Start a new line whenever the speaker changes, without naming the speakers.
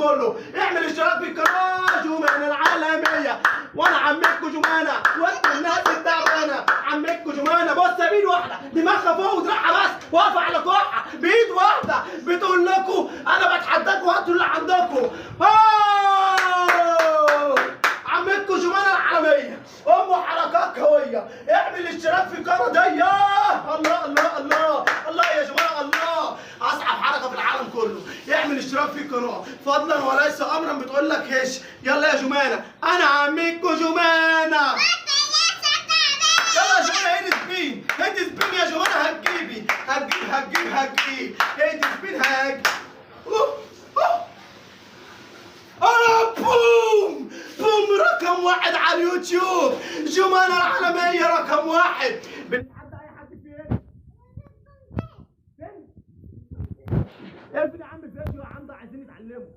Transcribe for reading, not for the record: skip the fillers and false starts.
كله. اعمل اشتراك في القناه جمانه العالميه، وانا عمكم جمانه وانت الناس التعبانه. عمكم جمانه بص بايد واحده دماغها فوق ودراعها بس واقفه على كوعها بايد واحده بتقول لكم انا بتحداكم وهاتوا اللي عندكم. عمكم جمانه العالميه ام حركات قويه. اعمل اشتراك في القناه دي. الله الله الله الله يا جماعه الله، اصعب حركه في العالم كله. اعمل اشتراك في القناه فضلا وليس امرا. بتقول لك هش يلا يا جمانه انا عمكم جمانه. يلا يا جمانه هيد سبين هيد سبين يا جمانه هتجيبي هتجيب هيد سبين هتجيب. بوم بوم رقم واحد على اليوتيوب. جمانه العالميه رقم واحد. بنتحدى اي حد فين؟ فين؟ ارفد يا عم الفيديو يا عم، عايزين نتعلمه.